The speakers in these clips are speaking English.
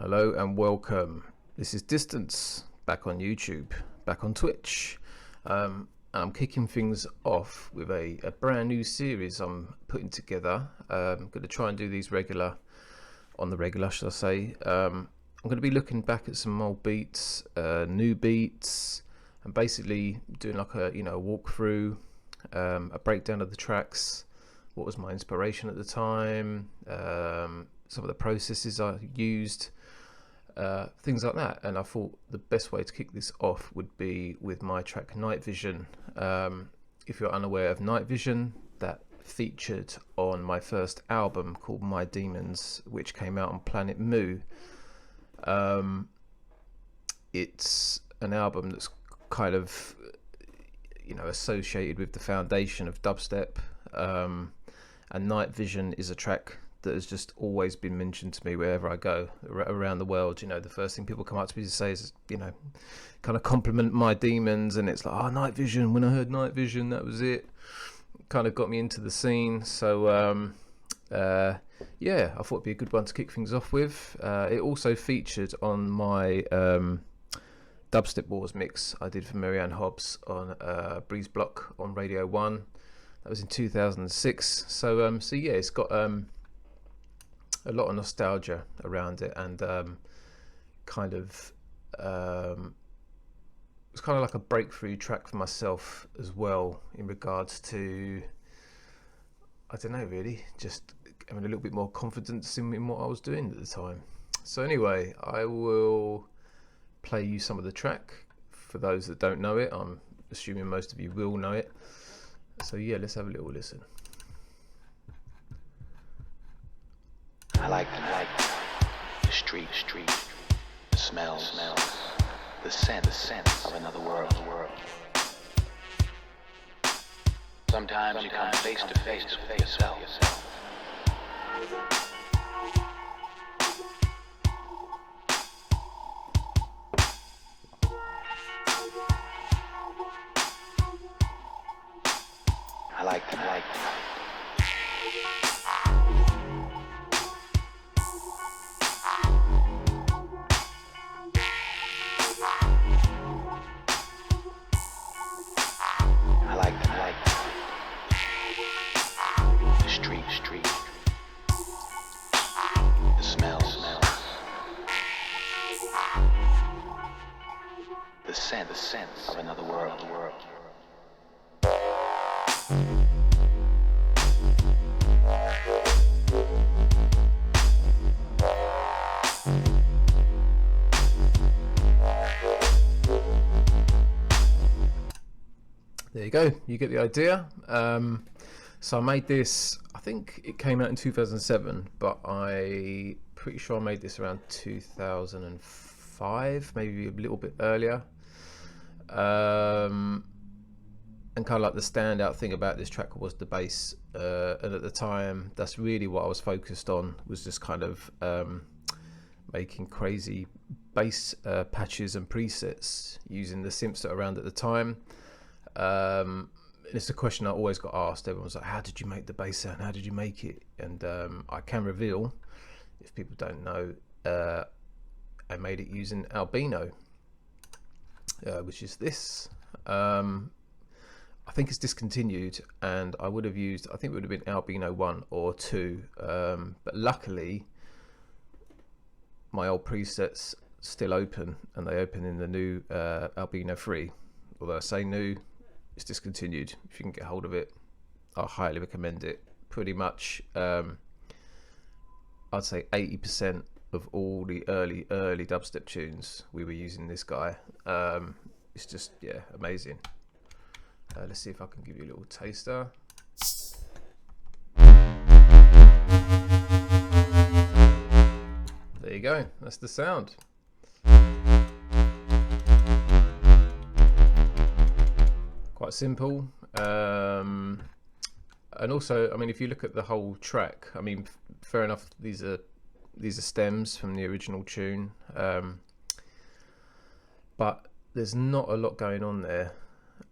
Hello and welcome. This is Distance, back on YouTube, back on Twitch. I'm kicking things off with a brand new series I'm putting together. I'm going to try and do these on the regular, should I say. I'm going to be looking back at some old beats, new beats, and basically doing like a walkthrough, a breakdown of the tracks. What was my inspiration at the time? Some of the processes I used. Things like that, and I thought the best way to kick this off would be with my track Night Vision. If you're unaware of Night Vision, that featured on my first album called My Demons, which came out on Planet Mu. It's an album that's kind of associated with the foundation of dubstep, and Night Vision is a track that has just always been mentioned to me wherever I go around the world. The first thing people come up to me to say is, kind of compliment My Demons, and it's like, oh, Night Vision. When I heard Night Vision, that was it. Kind of got me into the scene. So, I thought it'd be a good one to kick things off with. It also featured on my Dubstep Wars mix I did for Marianne Hobbs on Breeze Block on Radio 1. That was in 2006. So it's got a lot of nostalgia around it, and it's kind of like a breakthrough track for myself as well, in regards to, I don't know, really just having a little bit more confidence in what I was doing at the time. So anyway, I will play you some of the track for those that don't know it. I'm assuming most of you will know it. So yeah, let's have a little listen. I like the street, the smells, the scent of another world. Sometimes you come face to face with yourself. I like the street, the smells, the scent of another world. There you go, you get the idea. So I made this, I think it came out in 2007, but I'm pretty sure I made this around 2005, maybe a little bit earlier. And kind of like the standout thing about this track was the bass, and at the time that's really what I was focused on, was just kind of making crazy bass patches and presets using the synths that were around at the time. It's a question I always got asked. Everyone's like, how did you make the bass sound? How did you make it? And I can reveal, if people don't know, I made it using Albino, which is this. I think it's discontinued, and I would have used, I think it would have been Albino 1 or 2, but luckily my old presets still open, and they open in the new Albino 3. Although I say new, it's discontinued. If you can get hold of it, I highly recommend it. Pretty much I'd say 80% of all the early dubstep tunes, we were using this guy. It's just, yeah, amazing. Let's see if I can give you a little taster. There you go, that's the sound. Quite simple, and also, I mean, if you look at the whole track, I mean, fair enough, these are stems from the original tune, but there's not a lot going on there.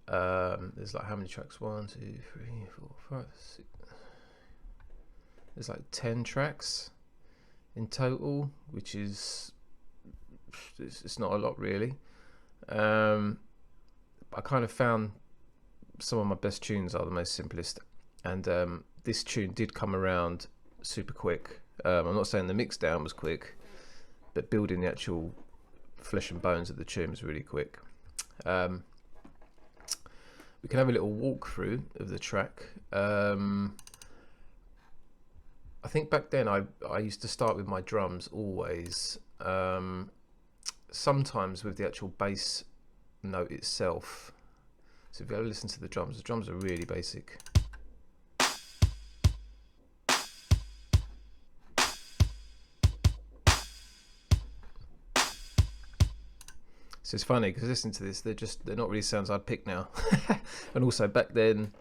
There's like, how many tracks? 1, 2, 3, 4, 5, 6. There's like 10 tracks in total, which is it's not a lot really. I kind of found some of my best tunes are the most simplest, and this tune did come around super quick. I'm not saying the mix down was quick, but building the actual flesh and bones of the tune was really quick. We can have a little walkthrough of the track. I think back then I used to start with my drums always, sometimes with the actual bass note itself. So if you ever listen to the drums are really basic. So it's funny because listening to this, they're not really sounds I'd pick now. And also back then,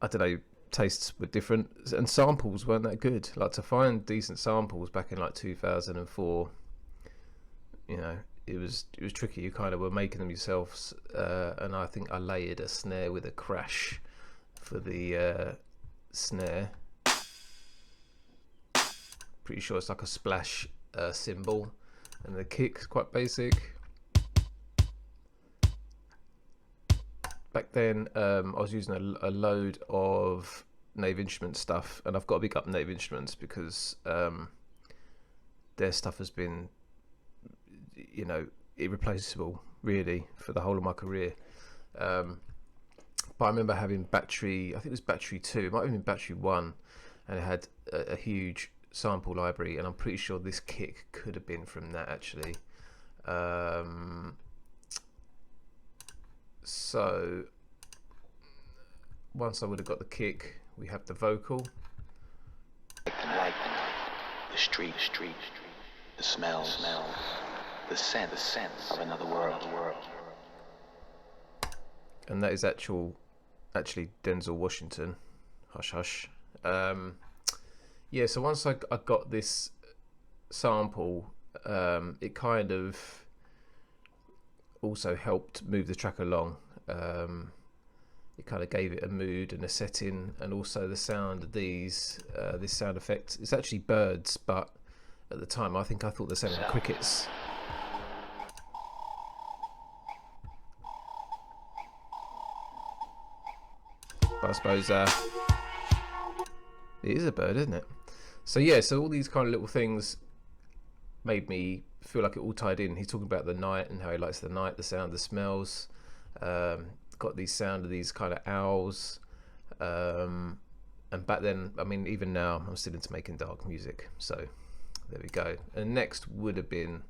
I don't know, tastes were different and samples weren't that good. Like, to find decent samples back in like 2004, you know, it was tricky. You kind of were making them yourselves, and I think I layered a snare with a crash for the snare. Pretty sure it's like a splash cymbal, and the kick's quite basic. Back then, I was using a load of Native Instruments stuff, and I've got to big up Native Instruments because their stuff has been, you know, irreplaceable really for the whole of my career. But I remember having battery, I think it was battery 2, it might have been battery 1, and it had a huge sample library, and I'm pretty sure this kick could have been from that actually. So once I would have got the kick, we have the vocal. Like the street, the smells, the sense of another world. And that is actually Denzel Washington. Hush hush. Yeah, so once I got this sample, it kind of also helped move the track along. It kind of gave it a mood and a setting, and also the sound of this sound effect. It's actually birds, but at the time I thought they sounded like crickets. But I suppose it is a bird, isn't it? So yeah, so all these kind of little things made me feel like it all tied in. He's talking about the night and how he likes the night, the sound, the smells. Got these sound of these kind of owls. And back then, I mean, even now, I'm still into making dark music. So there we go. And next would have been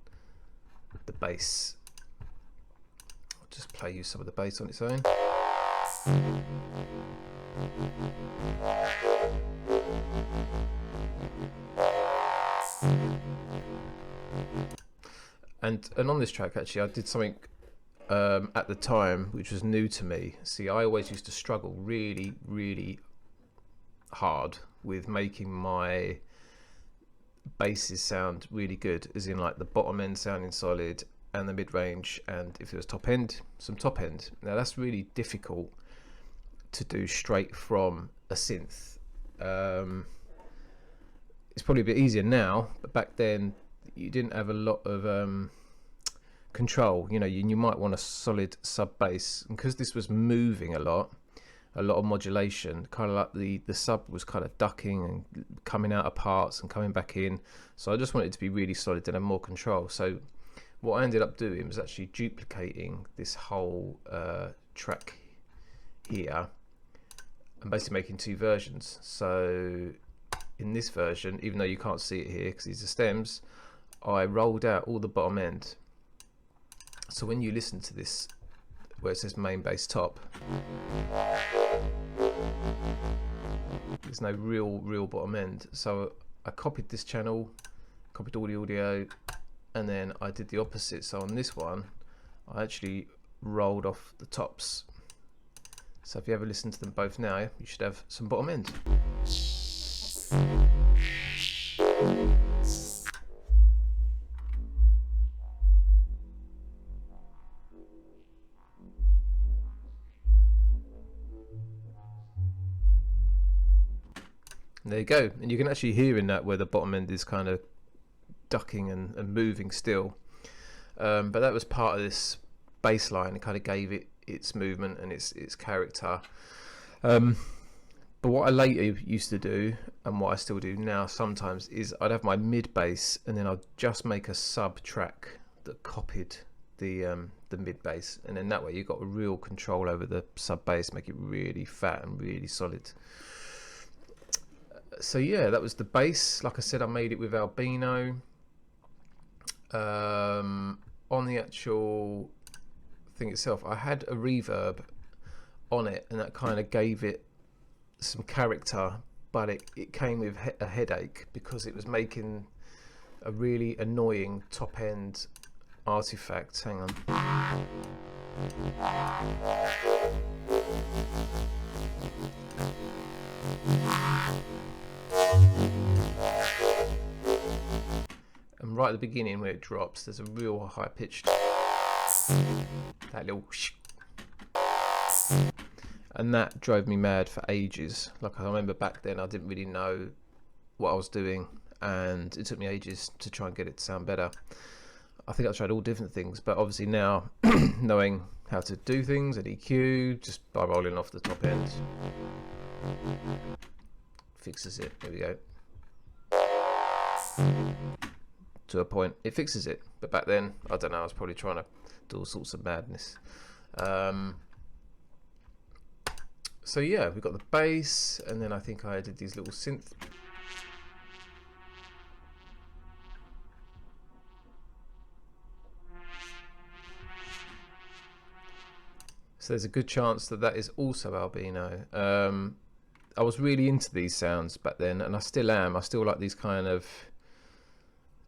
the bass. I'll just play you some of the bass on its own. And on this track, actually, I did something at the time which was new to me. See, I always used to struggle really, really hard with making my basses sound really good, as in like the bottom end sounding solid and the mid range, and if it was top end, some top end. Now that's really difficult to do straight from a synth. It's probably a bit easier now, but back then you didn't have a lot of control. You know, you might want a solid sub bass, and because this was moving a lot of modulation, kind of like the sub was kind of ducking and coming out of parts and coming back in. So I just wanted it to be really solid and have more control. So what I ended up doing was actually duplicating this whole track here and basically making two versions. So in this version, even though you can't see it here because these are stems, I rolled out all the bottom end. So when you listen to this, where it says main bass top, there's no real bottom end. So I copied this channel, copied all the audio, and then I did the opposite. So on this one, I actually rolled off the tops. So if you ever listen to them both now, you should have some bottom end. And there you go, and you can actually hear in that where the bottom end is kind of ducking and moving still. But that was part of this bass line. It kind of gave it its movement and its character. But what I later used to do, and what I still do now sometimes, is I'd have my mid bass and then I'd just make a sub track that copied the mid bass, and then that way you got a real control over the sub bass, make it really fat and really solid. So yeah, that was the bass. Like I said, I made it with Albino. On the actual thing itself, I had a reverb on it, and that kind of gave it some character, but it came with a headache because it was making a really annoying top end artifact. Hang on. And right at the beginning when it drops, there's a real high pitched, that little sh, and that drove me mad for ages. Like I remember back then I didn't really know what I was doing, and it took me ages to try and get it to sound better. I think I tried all different things, but obviously now knowing how to do things at EQ just by rolling off the top end fixes it. There we go. To a point it fixes it, but back then I don't know, I was probably trying to do all sorts of madness. So yeah, we got the bass, and then I think I added these little synth. So there's a good chance that that is also Albino. I was really into these sounds back then, and I still am. I still like these kind of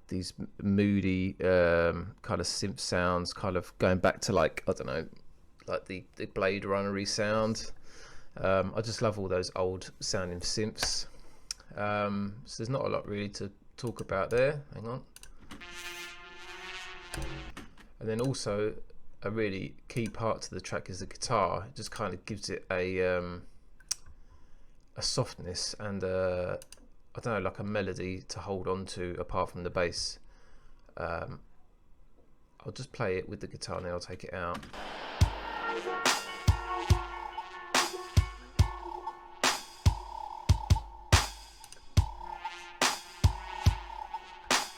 these moody kind of synth sounds, kind of going back to, like, I don't know, like the Blade Runner-y sound. I just love all those old sounding synths. So there's not a lot really to talk about there. Hang on. And then also a really key part to the track is the guitar. It just kind of gives it a softness and I don't know, like a melody to hold on to apart from the bass. I'll just play it with the guitar and then I'll take it out.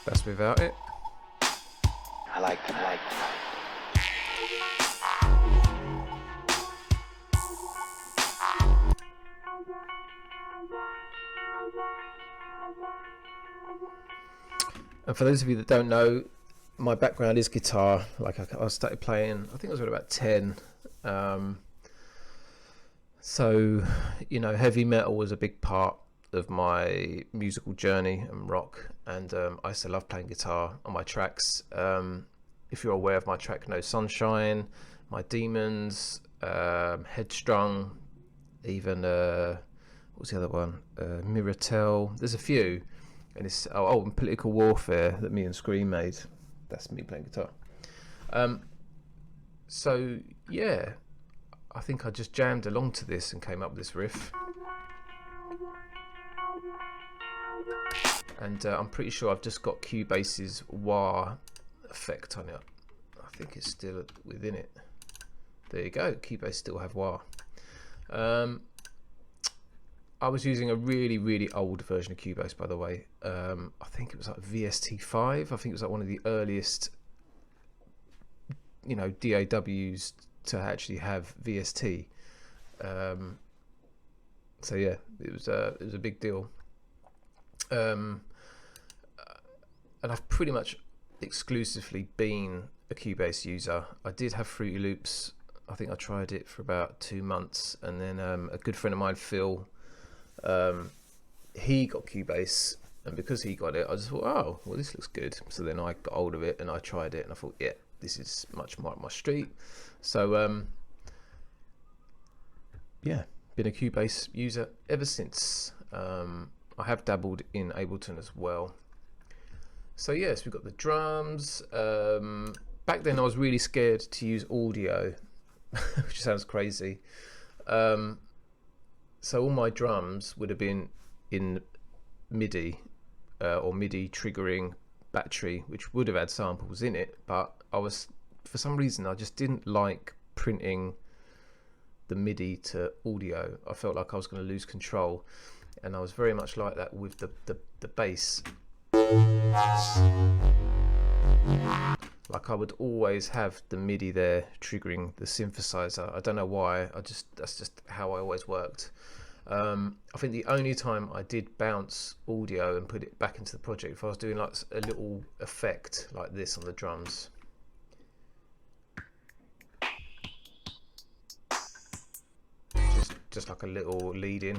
That's without it. I like. And for those of you that don't know, my background is guitar. Like I started playing, I think I was about 10. So, you know, heavy metal was a big part of my musical journey and rock, and I used to love playing guitar on my tracks. If you're aware of my track No Sunshine, My Demons, Headstrong, even what was the other one, Miratel, there's a few, and it's and Political Warfare that me and Scream made. That's me playing guitar. So yeah, I think I just jammed along to this and came up with this riff. And I'm pretty sure I've just got Cubase's wah effect on it. I think it's still within it. There you go, Cubase still have wah. I was using a really old version of Cubase, by the way. I think it was like VST5. I think it was like one of the earliest, you know, DAWs to actually have VST. So yeah, it was a big deal. And I've pretty much exclusively been a Cubase user. I did have Fruity Loops. I think I tried it for about 2 months, and then a good friend of mine, Phil, he got Cubase, and because he got it, I just thought, oh, well, this looks good. So then I got hold of it and I tried it, and I thought, yeah, this is much more up my street. So yeah, been a Cubase user ever since. I have dabbled in Ableton as well. So yes, we've got the drums. Back then I was really scared to use audio, which sounds crazy. So all my drums would have been in MIDI or MIDI triggering battery, which would have had samples in it, but for some reason I just didn't like printing the MIDI to audio. I felt like I was going to lose control, and I was very much like that with the bass. Like I would always have the MIDI there triggering the synthesizer. I don't know why. That's just how I always worked. I think the only time I did bounce audio and put it back into the project, if I was doing like a little effect like this on the drums. Just like a little lead in.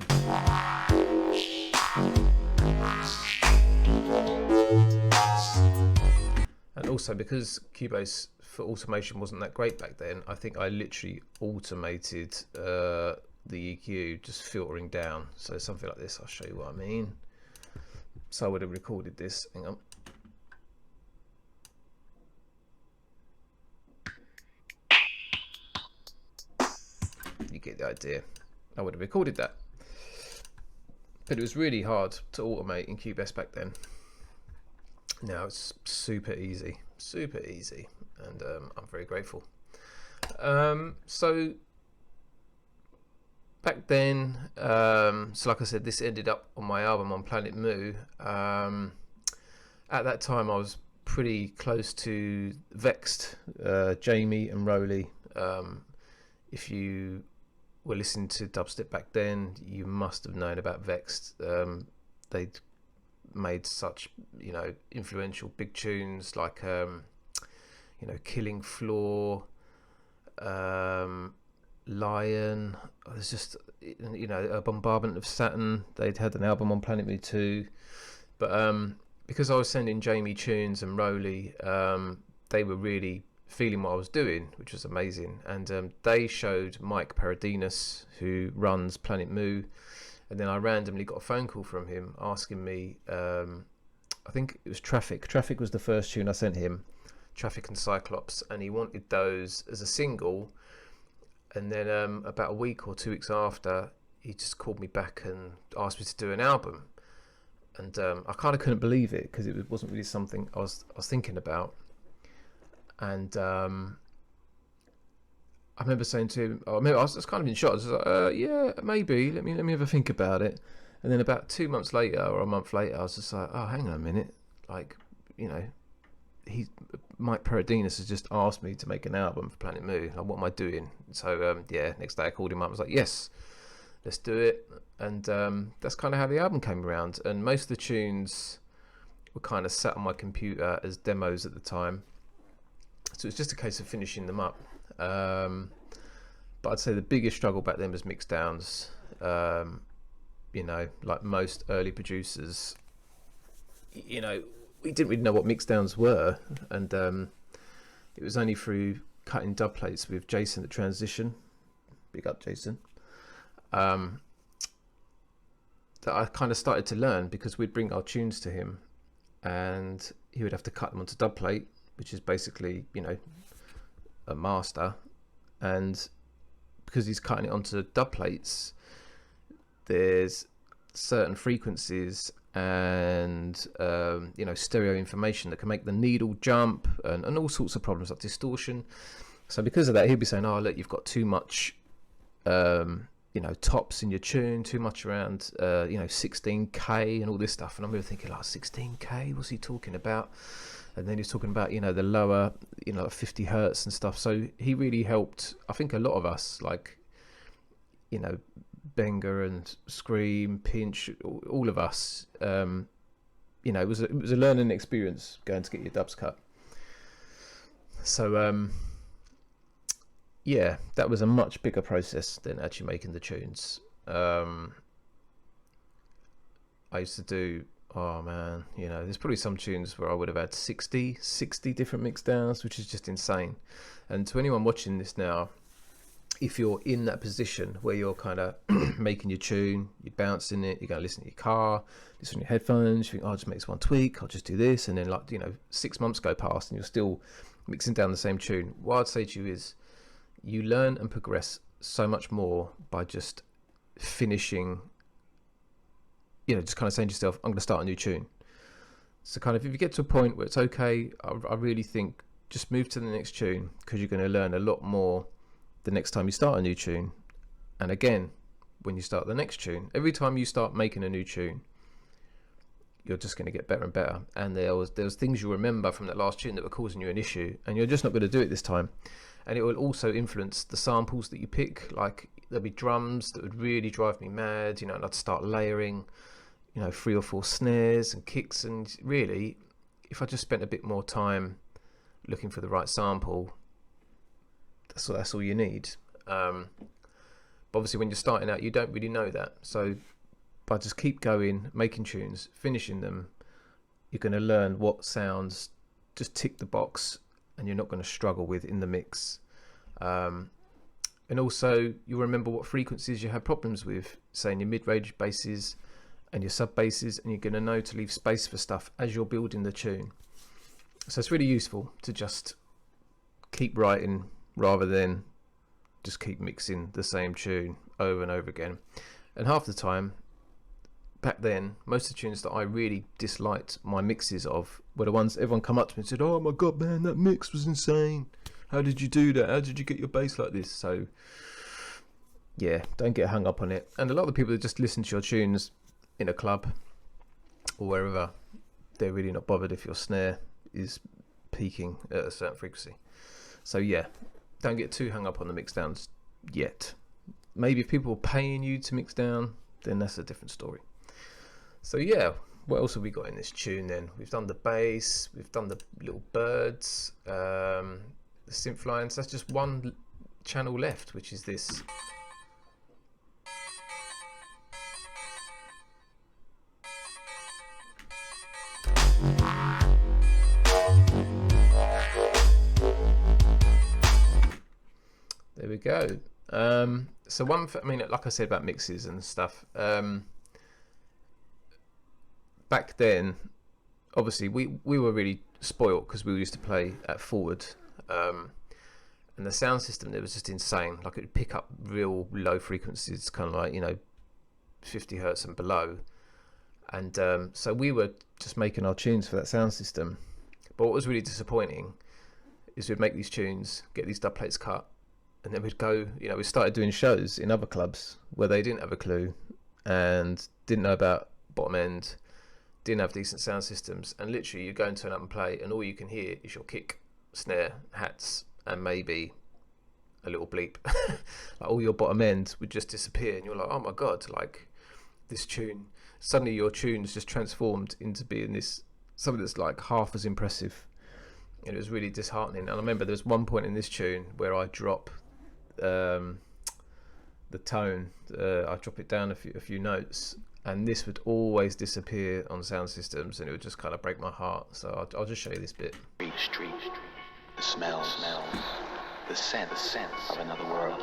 And also because Cubase for automation wasn't that great back then, I think I literally automated the EQ, just filtering down. So something like this, I'll show you what I mean. So I would have recorded this, hang on. You get the idea. I would have recorded that. But it was really hard to automate in Cubase back then. Now it's super easy, and I'm very grateful. So back then, so like I said, this ended up on my album on Planet Moo. At that time I was pretty close to Vexed, Jamie and Rowley. If you were listening to dubstep back then, you must have known about Vexed. They'd made such, influential big tunes like Killing Floor, Lion. There's just a Bombardment of Saturn. They'd had an album on Planet Moo too, but because I was sending Jamie tunes and Rowley, they were really feeling what I was doing, which was amazing. And they showed Mike Paradinas, who runs Planet Moo, and then I randomly got a phone call from him asking me, I think it was Traffic. Traffic was the first tune I sent him, Traffic and Cyclops, and he wanted those as a single. And then about a week or 2 weeks after, he just called me back and asked me to do an album. And I kind of couldn't believe it, because it wasn't really something I was thinking about. And I remember saying to him, I was kind of in shock. I was like, yeah, maybe. Let me have a think about it. And then about 2 months later, or a month later, I was just like, oh, hang on a minute. Like, Mike Paradinas has just asked me to make an album for Planet Moo. Like, what am I doing? So next day I called him up. I was like, yes, let's do it. And that's kind of how the album came around. And most of the tunes were kind of sat on my computer as demos at the time. So it's just a case of finishing them up. But I'd say the biggest struggle back then was mix downs. Like most early producers, we didn't really know what mix downs were, and it was only through cutting dub plates with Jason at Transition, big up Jason, that I kind of started to learn, because we'd bring our tunes to him and he would have to cut them onto dub plate, which is basically a master, and because he's cutting it onto dub plates, there's certain frequencies and stereo information that can make the needle jump, and all sorts of problems like distortion. So because of that, he'd be saying, oh look, you've got too much tops in your tune, too much around 16k and all this stuff. And I remember thinking, like, 16k, what's he talking about? And then he's talking about the lower 50 hertz and stuff. So he really helped, I think, a lot of us, like Benga and Scream, Pinch, all of us. It was a learning experience going to get your dubs cut. So that was a much bigger process than actually making the tunes. I used to do, oh man, there's probably some tunes where I would have had 60 different mix downs, which is just insane. And to anyone watching this now, if you're in that position where you're kind of making your tune, you're bouncing it, you're going to listen to your car, listen to your headphones, you think, oh, I'll just make this one tweak, I'll just do this, and then 6 months go past and you're still mixing down the same tune. What I'd say to you is, you learn and progress so much more by just finishing, just kind of saying to yourself, I'm going to start a new tune. So kind of if you get to a point where it's okay, I really think just move to the next tune, because you're going to learn a lot more the next time you start a new tune. And again, when you start the next tune, every time you start making a new tune, you're just going to get better and better. And there was things you remember from that last tune that were causing you an issue, and you're just not going to do it this time. And it will also influence the samples that you pick. Like there'll be drums that would really drive me mad, you know, and I'd start layering, you know, 3 or 4 snares and kicks. And really, if I just spent a bit more time looking for the right sample, that's all you need. But obviously when you're starting out, you don't really know that. So by just keep going, making tunes, finishing them, you're going to learn what sounds just tick the box and you're not going to struggle with in the mix. And also you'll remember what frequencies you have problems with, say in your mid-range basses and your sub basses, and you're going to know to leave space for stuff as you're building the tune. So it's really useful to just keep writing rather than just keep mixing the same tune over and over again. And half the time back then, most of the tunes that I really disliked my mixes of were the ones everyone come up to me and said, "Oh my god, man, that mix was insane. How did you do that? How did you get your bass like this?" So yeah, don't get hung up on it. And a lot of the people that just listen to your tunes in a club or wherever, they're really not bothered if your snare is peaking at a certain frequency. So yeah, don't get too hung up on the mix downs yet. Maybe if people are paying you to mix down, then that's a different story. So yeah, what else have we got in this tune then? We've done the bass, we've done the little birds, the synth lines. That's just one channel left, which is this. There we go. So I mean, like I said about mixes and stuff, back then, obviously we were really spoilt because we used to play at forward, and the sound system there was just insane. Like it would pick up real low frequencies, kind of like, you know, 50 hertz and below. And so we were just making our tunes for that sound system. But what was really disappointing is we'd make these tunes, get these dub plates cut, and then we'd go, you know, we started doing shows in other clubs where they didn't have a clue and didn't know about bottom end, didn't have decent sound systems, and literally you go and turn up and play and all you can hear is your kick, snare, hats, and maybe a little bleep. Like all your bottom end would just disappear and you're like, oh my god, like this tune, suddenly your tune's just transformed into being this something that's like half as impressive. And it was really disheartening. And I remember there was one point in this tune where I drop the tone, I drop it down a few notes, and this would always disappear on sound systems, and it would just kind of break my heart. So I'll just show you this bit. Street, the smells, the scent of another world.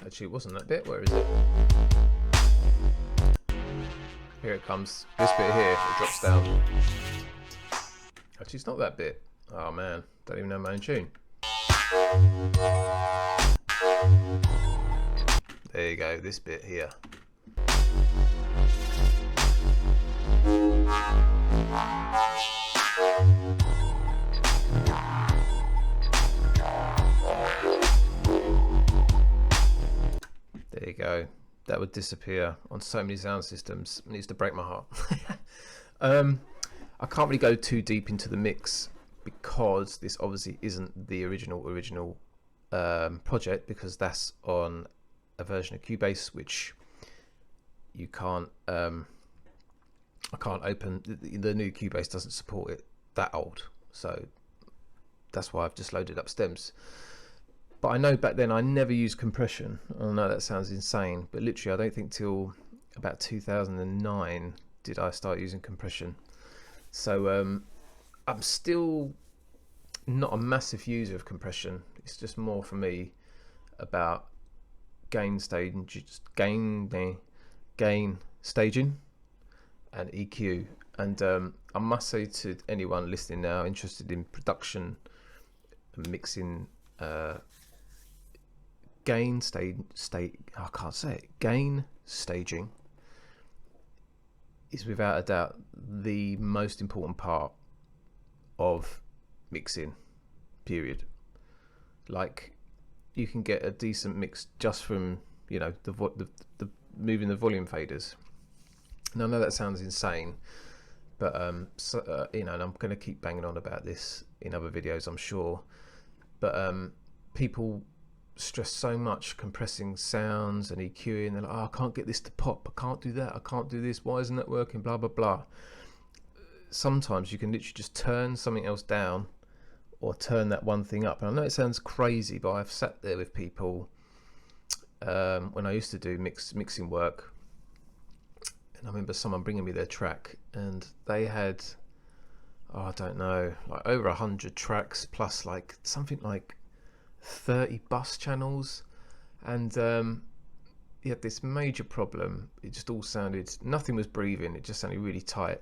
Actually, it wasn't that bit. Where is it? Here it comes. This bit here, it drops down. Actually, it's not that bit. Oh man, don't even know my own tune. There you go, this bit here. There you go. That would disappear on so many sound systems. It used to break my heart. I can't really go too deep into the mix because this obviously isn't the original project, because that's on a version of Cubase which you can't I can't open. The new Cubase doesn't support it that old, so that's why I've just loaded up stems. But I know back then I never used compression. I know that sounds insane, but literally I don't think till about 2009 did I start using compression. So I'm still not a massive user of compression. It's just more for me about gain staging and EQ. And I must say to anyone listening now interested in production and mixing, gain staging is without a doubt the most important part of mixing, period. Like, you can get a decent mix just from, you know, the moving the volume faders. And I know that sounds insane, but you know, and I'm going to keep banging on about this in other videos, I'm sure. But people stress so much compressing sounds and EQing. They're like, oh, I can't get this to pop. I can't do that. I can't do this. Why isn't that working? Blah blah blah. Sometimes you can literally just turn something else down, or turn that one thing up. And I know it sounds crazy, but I've sat there with people when I used to do mixing work, and I remember someone bringing me their track, and they had, oh, I don't know, like over 100 tracks plus like something like 30 bus channels, and he had this major problem. It just all sounded, nothing was breathing. It just sounded really tight,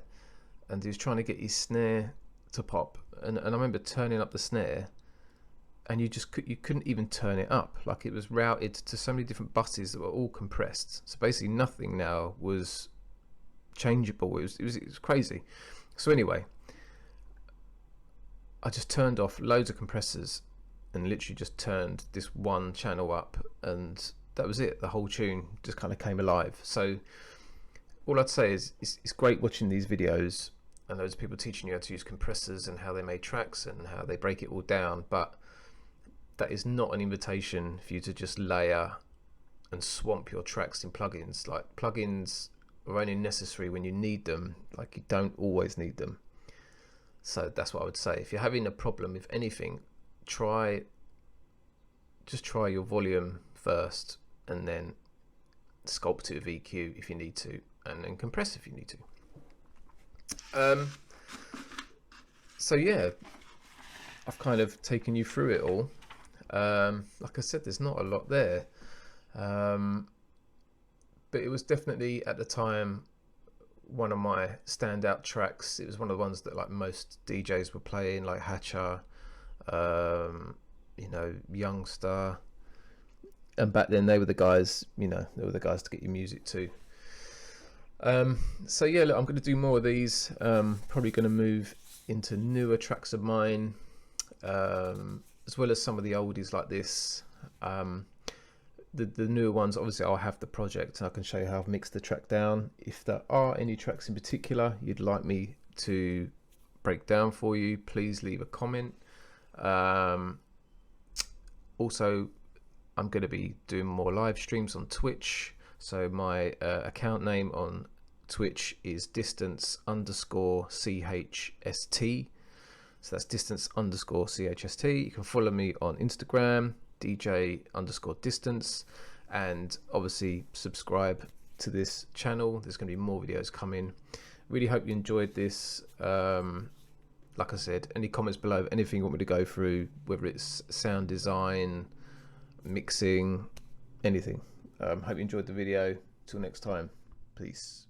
and he was trying to get his snare to pop, and I remember turning up the snare, and you couldn't even turn it up. Like, it was routed to so many different buses that were all compressed, so basically nothing now was changeable. It was crazy. So anyway, I just turned off loads of compressors and literally just turned this one channel up, and that was it. The whole tune just kind of came alive. So all I'd say is it's great watching these videos and loads of people teaching you how to use compressors and how they made tracks and how they break it all down, but that is not an invitation for you to just layer and swamp your tracks in plugins. Like, plugins are only necessary when you need them. Like, you don't always need them. So that's what I would say. If you're having a problem, if anything, just try your volume first, and then sculpt it with EQ if you need to, and then compress if you need to. So yeah, I've kind of taken you through it all. Like I said, there's not a lot there, but it was definitely at the time one of my standout tracks. It was one of the ones that like most DJs were playing, like Hatcher, you know, Youngster, and back then they were the guys, you know, they were the guys to get your music to. So yeah, look, I'm going to do more of these. Probably going to move into newer tracks of mine, as well as some of the oldies like this. The newer ones, obviously I'll have the project and I can show you how I've mixed the track down. If there are any tracks in particular you'd like me to break down for you, please leave a comment. Also, I'm going to be doing more live streams on Twitch. So my account name on Twitch is distance_CHST. So that's distance_CHST. You can follow me on Instagram, DJ_distance, and obviously subscribe to this channel. There's going to be more videos coming. Really hope you enjoyed this. Like I said, any comments below, anything you want me to go through, whether it's sound design, mixing, anything. Hope you enjoyed the video. Till next time, peace.